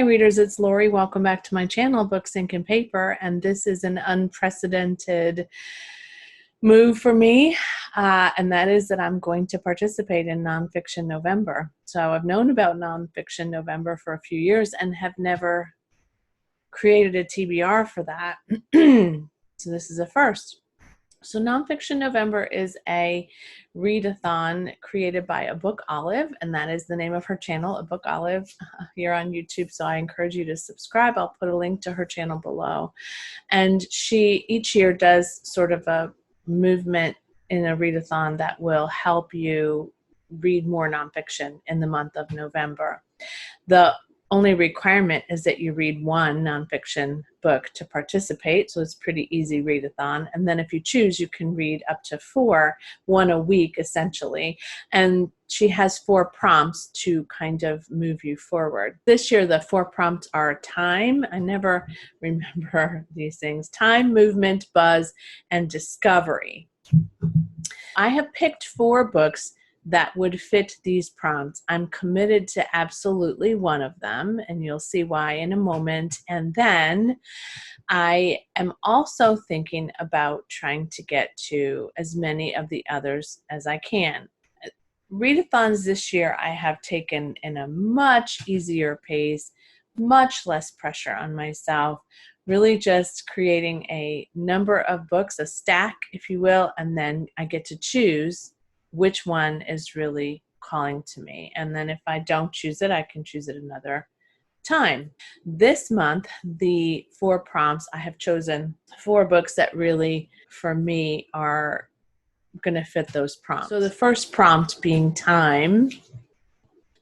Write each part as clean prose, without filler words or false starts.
readers, it's Lori. Welcome back to my channel, Books, Ink, and Paper, and this is an unprecedented move for me, and that is that I'm going to participate in Nonfiction November. So I've known about Nonfiction November for a few years and have never created a TBR for that. So this is a first. So Nonfiction November is a readathon created by A Book Olive, and that is the name of her channel, A Book Olive, here on YouTube. So I encourage you to subscribe. I'll put a link to her channel below. And she each year does sort of a movement in a readathon that will help you read more nonfiction in the month of November. The only requirement is that you read one nonfiction book to participate, so it's pretty easy readathon. And then if you choose, you can read up to 4, one a week essentially. And she has 4 prompts to kind of move you forward. This year, the 4 prompts are time. I never remember these things. Time, movement, buzz, and discovery. I have picked 4 books that would fit these prompts. I'm committed to absolutely one of them, and you'll see why in a moment. And then I am also thinking about trying to get to as many of the others as I can. Readathons this year I have taken in a much easier pace, much less pressure on myself, really just creating a number of books, a stack, if you will, and then I get to choose which one is really calling to me. And then if I don't choose it, I can choose it another time. This month, the 4 prompts, I have chosen 4 books that really, for me, are going to fit those prompts. So the first prompt being time.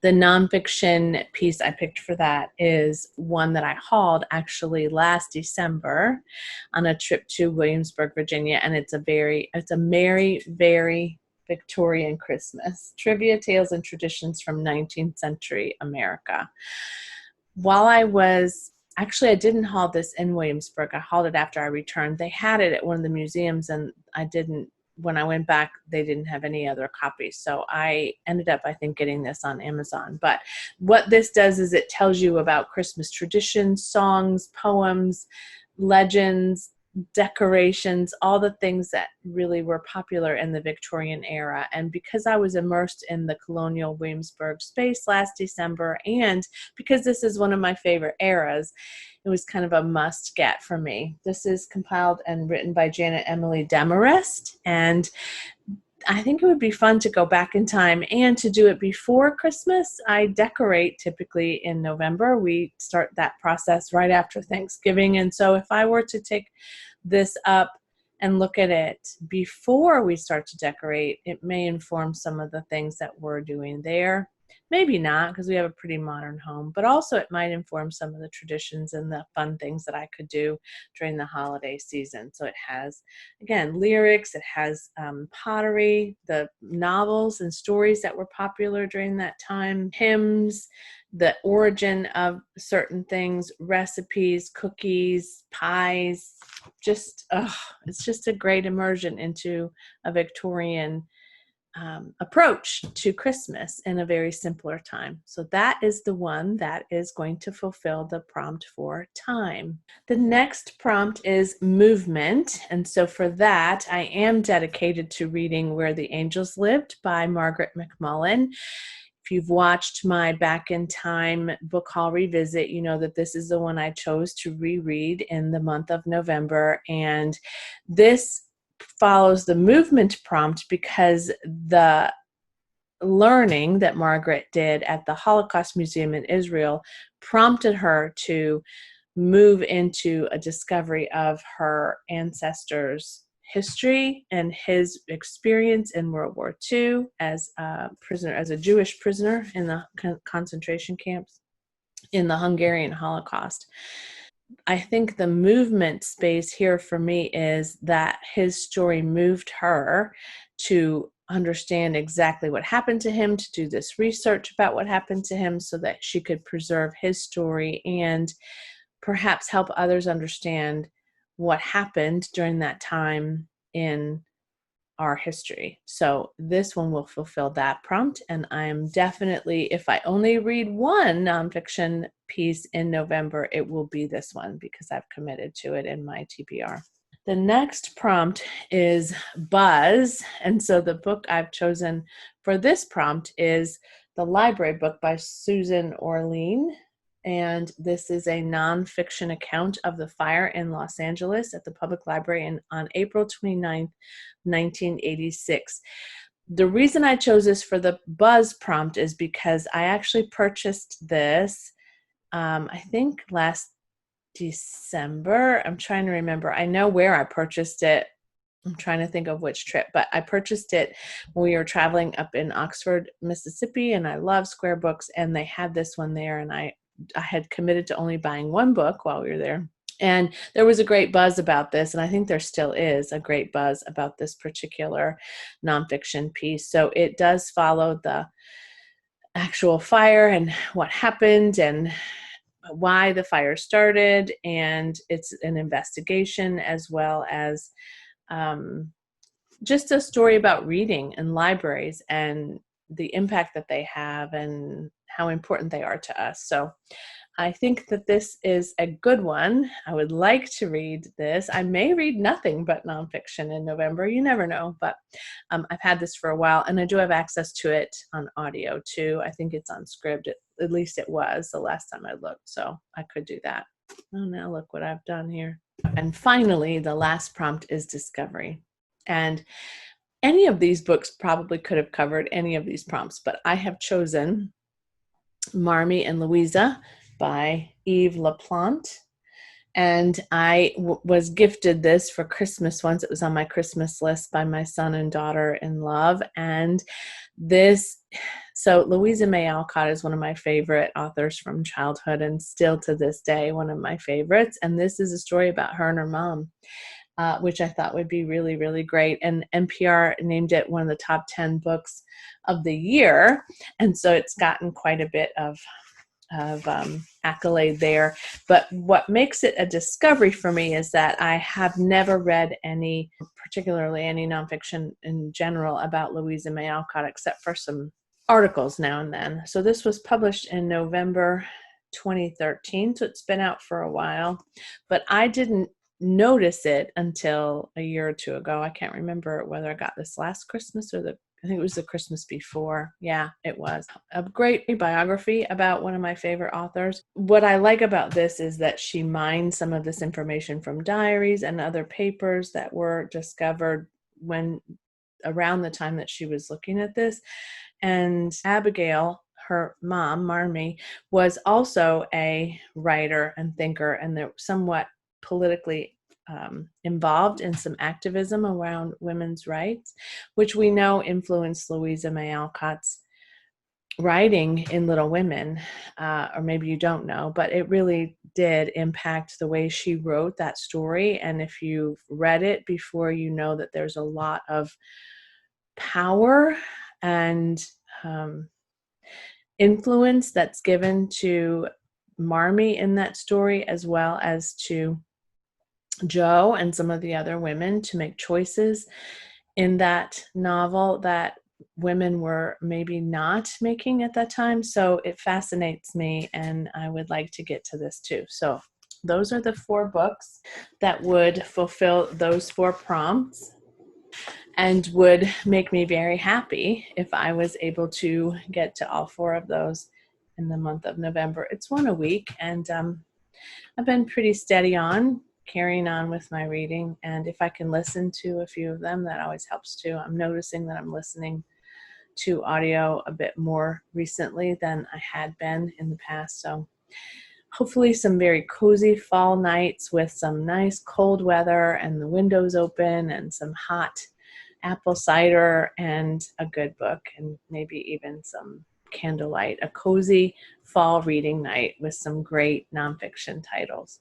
The nonfiction piece I picked for that is one that I hauled actually last December on a trip to Williamsburg, Virginia, and it's a merry, very Victorian Christmas. Trivia, Tales, and Traditions from 19th Century America. While I didn't haul this in Williamsburg. I hauled it after I returned. They had it at one of the museums, and when I went back, they didn't have any other copies. So I ended up, I think, getting this on Amazon. But what this does is it tells you about Christmas traditions, songs, poems, legends, decorations, all the things that really were popular in the Victorian era. And because I was immersed in the colonial Williamsburg space last December, and because this is one of my favorite eras, it was kind of a must get for me. This is compiled and written by Janet Emily Demarest, and I think it would be fun to go back in time and to do it before Christmas. I decorate typically in November. We start that process right after Thanksgiving. And so if I were to take this up and look at it before we start to decorate, it may inform some of the things that we're doing there. Maybe not, because we have a pretty modern home, but also it might inform some of the traditions and the fun things that I could do during the holiday season. So it has, again, lyrics, it has pottery, the novels and stories that were popular during that time, hymns, the origin of certain things, recipes, cookies, pies, it's just a great immersion into a Victorian approach to Christmas in a very simpler time. So that is the one that is going to fulfill the prompt for time. The next prompt is movement. And so for that, I am dedicated to reading Where the Angels Lived by Margaret McMullen. If you've watched my Back in Time book haul revisit, you know that this is the one I chose to reread in the month of November. And this follows the movement prompt because the learning that Margaret did at the Holocaust Museum in Israel prompted her to move into a discovery of her ancestors' history and his experience in World War II as a prisoner, as a Jewish prisoner in the concentration camps in the Hungarian Holocaust. I think the movement space here for me is that his story moved her to understand exactly what happened to him, to do this research about what happened to him so that she could preserve his story and perhaps help others understand what happened during that time in our history. So this one will fulfill that prompt, and I'm definitely, if I only read one nonfiction piece in November, it will be this one because I've committed to it in my TBR. The next prompt is buzz. And so the book I've chosen for this prompt is The Library Book by Susan Orlean. And this is a nonfiction account of the fire in Los Angeles at the public library on April 29th, 1986. The reason I chose this for the buzz prompt is because I actually purchased this, I think last December. I'm trying to remember. I know where I purchased it. I'm trying to think of which trip, but I purchased it when we were traveling up in Oxford, Mississippi, and I love Square Books, and they had this one there, and I had committed to only buying one book while we were there. And there was a great buzz about this, and I think there still is a great buzz about this particular nonfiction piece. So it does follow the actual fire and what happened and why the fire started, and it's an investigation as well as just a story about reading and libraries and the impact that they have and how important they are to us. So I think that this is a good one. I would like to read this. I may read nothing but nonfiction in November. You never know, but I've had this for a while, and I do have access to it on audio too. I think it's on Scribd. At least it was the last time I looked, so I could do that. Oh, now look what I've done here. And finally, the last prompt is discovery. And any of these books probably could have covered any of these prompts, but I have chosen Marmee and Louisa by Yves Laplante. And I was gifted this for Christmas once. It was on my Christmas list by my son and daughter-in-law. And this, so Louisa May Alcott is one of my favorite authors from childhood and still to this day, one of my favorites. And this is a story about her and her mom, which I thought would be really, really great. And NPR named it one of the top 10 books of the year. And so it's gotten quite a bit of accolade there. But what makes it a discovery for me is that I have never read any, particularly any nonfiction in general about Louisa May Alcott, except for some articles now and then. So this was published in November 2013, so it's been out for a while, but I didn't notice it until a year or two ago. I can't remember whether I got this last Christmas or I think it was the Christmas before. Yeah, it was. A great biography about one of my favorite authors. What I like about this is that she mined some of this information from diaries and other papers that were discovered when around the time that she was looking at this. And Abigail, her mom, Marmee, was also a writer and thinker, and they're somewhat politically involved in some activism around women's rights, which we know influenced Louisa May Alcott's writing in Little Women, or maybe you don't know, but it really did impact the way she wrote that story. And if you've read it before, you know that there's a lot of power and influence that's given to Marmee in that story, as well as to Jo and some of the other women, to make choices in that novel that women were maybe not making at that time. So it fascinates me, and I would like to get to this too. So those are the 4 books that would fulfill those 4 prompts and would make me very happy if I was able to get to all 4 of those in the month of November. It's one a week, and I've been pretty steady on carrying on with my reading, and if I can listen to a few of them, that always helps too. I'm noticing that I'm listening to audio a bit more recently than I had been in the past, so hopefully some very cozy fall nights with some nice cold weather and the windows open and some hot apple cider and a good book, and maybe even some candlelight, a cozy fall reading night with some great nonfiction titles.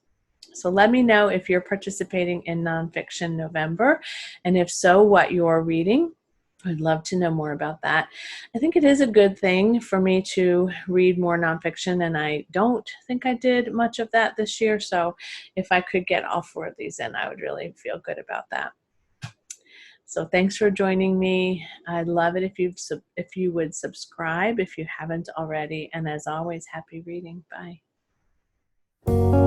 So let me know if you're participating in Nonfiction November, and if so, what you're reading. I'd love to know more about that. I think it is a good thing for me to read more nonfiction, and I don't think I did much of that this year. So if I could get all 4 of these in, I would really feel good about that. So thanks for joining me. I'd love it if you would subscribe if you haven't already. And as always, happy reading. Bye. you.